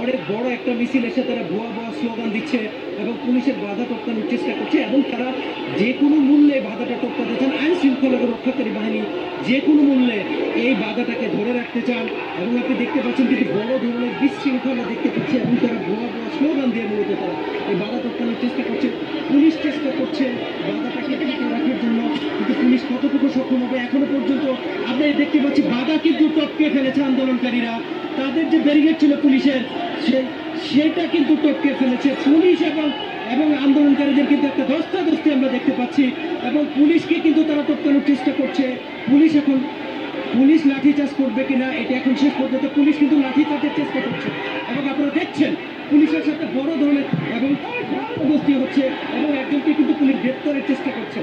অনেক বড় একটা মিছিল এসে তারা ভুয়া ভুয়া স্লোগান দিচ্ছে এবং পুলিশের বাধা টপকানোর চেষ্টা করছে এবং তারা যে কোনো মূল্যে বাধাটা টপকাতে চান। আইন শৃঙ্খলা রক্ষাকারী বাহিনী যে কোনো মূল্যে এই বাধাটাকে ধরে রাখতে চান এবং আপনি দেখতে পাচ্ছেন কিন্তু বড় ধরনের বিশৃঙ্খলা দেখতে পাচ্ছি এবং তারা ভুয়া ভুয়া স্লোগান দিয়ে মূলত তারা এই বাধা টপকানোর চেষ্টা করছে। পুলিশ চেষ্টা করছে বাধাটাকে টিকে রাখার জন্য, কিন্তু পুলিশ কতটুকু সক্ষম হবে এখনো পর্যন্ত আমরা দেখতে পাচ্ছি। বাধা কিন্তু টপকে ফেলেছে আন্দোলনকারীরা, তাদের যে ব্যারিকেড ছিল পুলিশের সেটা কিন্তু টপকে ফেলেছে পুলিশ এবং আন্দোলনকারীদের কিন্তু একটা ধস্তাধস্তি আমরা দেখতে পাচ্ছি এবং পুলিশকে কিন্তু তারা টপকানোর চেষ্টা করছে। পুলিশ লাঠিচার্জ করবে কিনা এটা এখন শেষ পর্যন্ত পুলিশ কিন্তু লাঠিচার্জের চেষ্টা করছে এবং আপনারা দেখছেন পুলিশের সাথে বড় ধরনের এবং ধস্তাধস্তি হচ্ছে এবং একজনকে কিন্তু পুলিশ গ্রেপ্তারের চেষ্টা করছে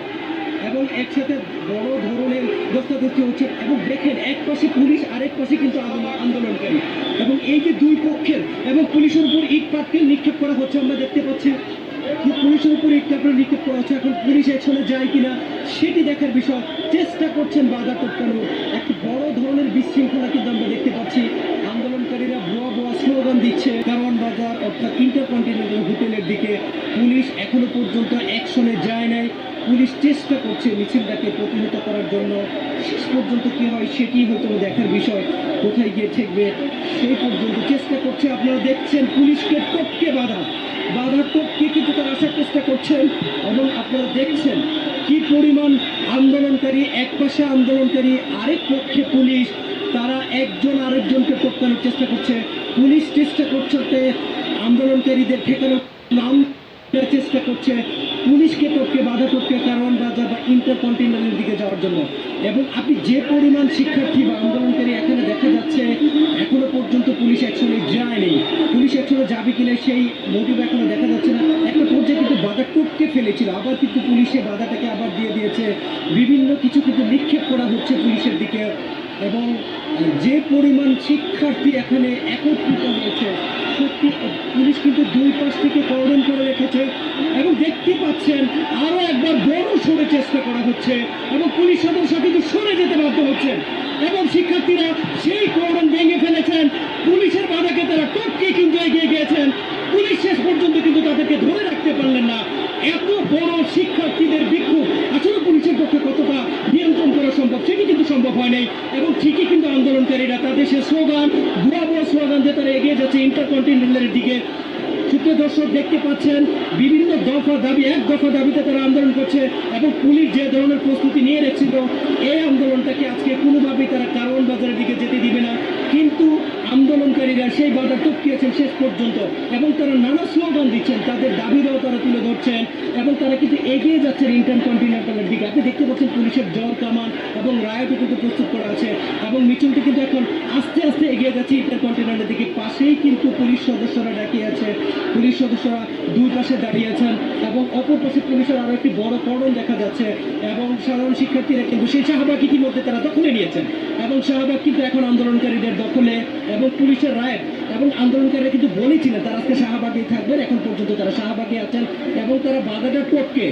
এবং একসাথে বড় ধরনের ধস্তাধস্তি হচ্ছে এবং দেখেন এক পাশে পুলিশ আরেক পাশে কিন্তু আন্দোলনকারী এবং এই যে দুই পক্ষের এবং পুলিশের উপর ইট পাটকেল নিক্ষেপ করা হচ্ছে আমরা দেখতে পাচ্ছি। পুলিশের উপর ইট পাটকেল নিক্ষেপ করা হচ্ছে, এখন পুলিশ একশনে যায় কিনা সেটি দেখার বিষয়। চেষ্টা করছেন বাধা টপকানোর, একটি বড় ধরনের বিশৃঙ্খলা কিন্তু আমরা দেখতে পাচ্ছি। আন্দোলনকারীরা ভুয়া ভুয়া স্লোগান দিচ্ছে কারওয়ান বাজার অর্থাৎ ইন্টারকন্টিনেন্টাল হোটেলের দিকে। পুলিশ এখনো পর্যন্ত অ্যাকশনে যায় নাই, পুলিশ চেষ্টা করছে মিছিলটাকে প্রতিহত করার জন্য। শেষ পর্যন্ত কি হয় সেটি হয়তো দেখার বিষয়, কোথায় গিয়ে ঠেকবে সেই পর্যন্ত চেষ্টা করছে। আপনারা দেখছেন পুলিশকে টপকে বাধা টপকে কিন্তু তারা আসার চেষ্টা করছেন এবং আপনারা দেখছেন কি পরিমাণ আন্দোলনকারী, এক পাশে আন্দোলনকারী আরেক পক্ষে পুলিশ, তারা একজন আরেকজনকে টপকানোর চেষ্টা করছে। পুলিশ চেষ্টা করছে আন্দোলনকারীদের ঠেকানোর নাম চেষ্টা করছে পুলিশকে টপকে বাধা টপকে কারওয়ান বাজার বা ইন্টারকন্টিনেন্টালের দিকে যাওয়ার জন্য। এবং আপনি যে পরিমাণ শিক্ষার্থী বা আন্দোলনকারী এখানে দেখা যাচ্ছে এখনো পর্যন্ত পুলিশ অ্যাকশনে যায়নি। পুলিশ অ্যাকশনে যাবে কিনা সেই মোটিভ এখনো দেখা যাচ্ছে না। একটা পর্যায়ে কিন্তু বাধা টপকে ফেলেছিল, আবার কিন্তু পুলিশে বাধাটাকে আবার দিয়ে দিয়েছে। বিভিন্ন কিছু কিন্তু নিক্ষেপ করা হচ্ছে পুলিশের দিকে এবং যে পরিমাণ শিক্ষার্থী এখানে একত্রিত হয়েছে সত্যি পুলিশ কিন্তু দুই পাশ থেকে কর্ডন করে রেখেছে এবং দেখতে পাচ্ছেন আরো একবার বড় সরে চেষ্টা করা হচ্ছে এবং পুলিশ সদস্য কিন্তু সরে যেতে বাধ্য হচ্ছেন এবং শিক্ষার্থীরা সেই কর্ডন ভেঙে ফেলেছেন। পুলিশের বাধাকে তারা টপকে কিন্তু এগিয়ে গিয়েছেন, পুলিশ শেষ পর্যন্ত কিন্তু তাদেরকে ধরে রাখতে পারলেন না। এত বড় শিক্ষার্থীদের বিক্ষোভ আসলে পুলিশের পক্ষে কতটা নিয়ন্ত্রণ করা সম্ভব সেটি কিন্তু সম্ভব হয় নাই এবং ঠিকই কিন্তু আন্দোলনকারীরা তাদের সে স্লোগান ভুয়া ভুয়া স্লোগান দিয়ে তারা এগিয়ে যাচ্ছে ইন্টারকন্টিনেন্টালের দিকে। সুপ্রিয় দর্শক দেখতে পাচ্ছেন বিভিন্ন দফা দাবি, এক দফা দাবিতে তারা আন্দোলন করছে এবং পুলিশ যে ধরনের প্রস্তুতি নিয়ে রেখেছিল এই আন্দোলনটাকে আজকে কোনোভাবেই তারা কারওয়ান বাজারের দিকে যেতে দিবে না, কিন্তু আন্দোলনকারীরা সেই বাধা টপকিয়েছেন শেষ পর্যন্ত এবং তারা নানা স্লোগান দিচ্ছেন, তাদের দাবিটাও তারা তুলে ধরছেন এবং তারা কিন্তু এগিয়ে যাচ্ছেন ইন্টারকন্টিনেন্টালের দিকে। আপনি দেখতে পাচ্ছেন পুলিশের জল কামান এবং রায়টও কিন্তু প্রস্তুত করা আছে এবং মিছিলটি কিন্তু এখন আস্তে আস্তে এগিয়ে যাচ্ছে ইন্টারকন্টিনেন্টালের দিকে। পাশেই কিন্তু পুলিশ সদস্যরা ডাকিয়ে আছে, পুলিশ সদস্যরা দুই পাশে দাঁড়িয়ে আছেন এবং অপর পাশে পুলিশের আরো একটি বড় কর্ডন দেখা যাচ্ছে এবং সাধারণ শিক্ষার্থীরা কিন্তু সেই শাহবাগ ইতিমধ্যে তারা দখলে নিয়েছেন এবং শাহবাগ কিন্তু এখন আন্দোলনকারীদের দখলে এবং পুলিশের রায় এবং আন্দোলনকারীরা কিন্তু বলেছিলেন তারা আজকে শাহবাগেই থাকবেন, এখন পর্যন্ত তারা শাহবাগে আছেন এবং তারা বাধাটা টপকে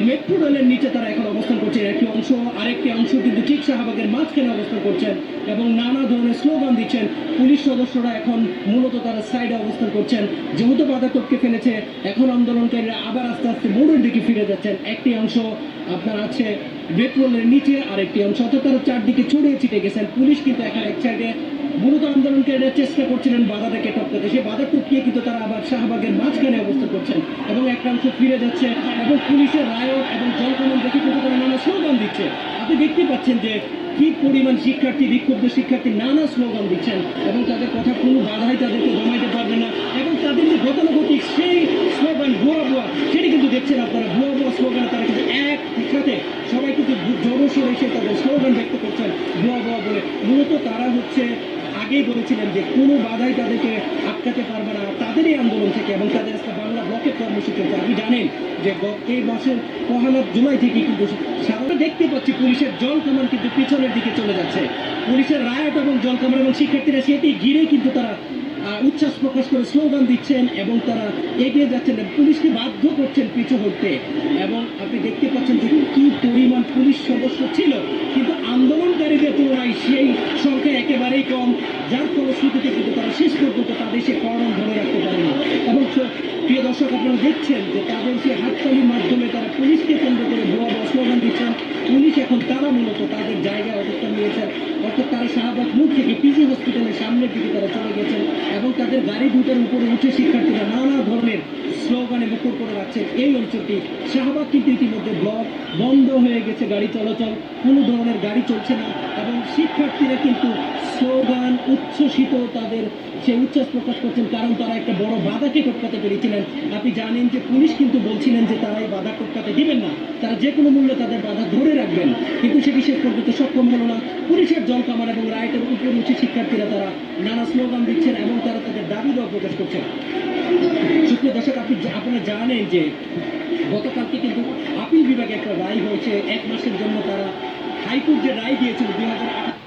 মেট্রো রেলের নিচে তারা এখন অবস্থান করছে। একটি অংশ আরেকটি অংশ কিন্তু ঠিক শাহবাগের মাঝখানে অবস্থান করছেন এবং নানা ধরনের স্লোগান দিচ্ছেন। পুলিশ সদস্যরা এখন মূলত তারা সাইডে অবস্থান করছেন, যেহেতু বাধা টপকে ফেলেছে এখন আন্দোলনকারীরা আবার আস্তে আস্তে মোড়ের দিকে ফিরে যাচ্ছেন। একটি অংশ আপনার আছে মেট্রো রেলের নিচে, আরেকটি অংশ অর্থাৎ তারা চারদিকে ছড়িয়ে ছিটে গেছেন। পুলিশ কিন্তু এখন এক সাইডে মূলত আন্দোলনকারীরা চেষ্টা করছিলেন বাধাটাকে টপকাতে, সেই বাধা টপকিয়ে কিন্তু তারা আবার শাহবাগের মাঝখানে অবস্থান করছেন এবং একটা অংশ ফিরে যাচ্ছে এবং পুলিশের রায়ট এবং জলকামান দেখে কিন্তু তারা নানা স্লোগান দিচ্ছে। আপনি দেখতে পাচ্ছেন যে কি পরিমাণ শিক্ষার্থী, বিক্ষুব্ধ শিক্ষার্থী নানা স্লোগান দিচ্ছেন এবং তাদের কথা কোনো বাধাই তাদেরকে দমাইতে পারবে না এবং তাদের যে গতানুগতিক সেই স্লোগান ভুয়া ভুয়া সেটি কিন্তু দেখছেন আপনারা। ভুয়া ভুয়া স্লোগানে তারা কিন্তু একসাথে সবাই কিন্তু জড়সড় এসে তাদের স্লোগান ব্যক্ত করছেন ভুয়া ভুয়া বলে। মূলত তারা হচ্ছে আগেই বলেছিলেন যে কোনো বাধাই তাদেরকে আটকাতে পারবে না তাদেরই আন্দোলন থেকে এবং তাদের আজকে বাংলা ব্লকের কর্মসূচি হচ্ছে। আপনি জানেন যে এই মাসের 1 জুলাই থেকে কিন্তু সাধারণত দেখতে পাচ্ছি পুলিশের জল কামান কিন্তু পিছনের দিকে চলে যাচ্ছে। পুলিশের রায়ট এবং জল কামান এবং শিক্ষার্থীরা সেটি ঘিরে কিন্তু তারা উচ্ছ্বাস প্রকাশ করে স্লোগান দিচ্ছেন এবং তারা এগিয়ে যাচ্ছেন, পুলিশকে বাধ্য করছেন পিছু হটতে। এবং আপনি দেখতে পাচ্ছেন যে কি পরিমাণ পুলিশ সদস্য ছিল, কিন্তু আন্দোলনকারীদের তুলনায় সেই সংখ্যা একেবারেই কম, যার ফলশ্রুতিতে কিন্তু তারা শেষ পর্যন্ত তাদের সে কর্ডন ধরে রাখতে পারেনি। এবং প্রিয় দর্শক, আপনারা দেখছেন যে তাদের সেই হাততালির মাধ্যমে তারা পুলিশকে কেন্দ্র করে ভুয়া স্লোগান দিচ্ছেন। পুলিশ এখন তারা মূলত তাদের জায়গায় অবস্থান নিয়েছেন, অর্থাৎ তারা শাহবাগ মোড় থেকে পিজি হসপিটালের সামনের দিকে তারা চলে গেছেন এবং তাদের গাড়ি দুটার উপরে উঠে শিক্ষার্থীরা নানা ধরনের স্লোগানে মুখর করে রাখছেন এই অঞ্চলটি। শাহবাগ কিন্তু ইতিমধ্যে ব্লক বন্ধ হয়ে গেছে, গাড়ি চলাচল, কোনো ধরনের গাড়ি চলছে না এবং শিক্ষার্থীরা কিন্তু স্লোগান উচ্ছ্বসিত তাদের সে উচ্ছ্বাস প্রকাশ করছেন, কারণ তারা একটা বড় বাধাকে টপকাতে পেরেছিলেন। আপনি জানেন যে পুলিশ কিন্তু বলছিলেন যে তারা এই বাধা টপকাতে দিবেন না, তারা যে কোনো মূল্যে তাদের বাধা ধরে রাখবেন, কিন্তু সেটি শেষ পর্যন্ত সক্ষম হলো না। পুলিশের জলকামান এবং রাইটের উপর উঠে শিক্ষার্থীরা তারা নানা স্লোগান দিচ্ছেন এবং তারা তাদের দাবি দেওয়া প্রকাশ করছেন। সুপ্রিয় দর্শক, আপনারা জানেন যে গতকালকে কিন্তু আপিল বিভাগে একটা রায় হয়েছে, 1 মাসের জন্য তারা হাইকোর্ট যে রায় দিয়েছিল 2018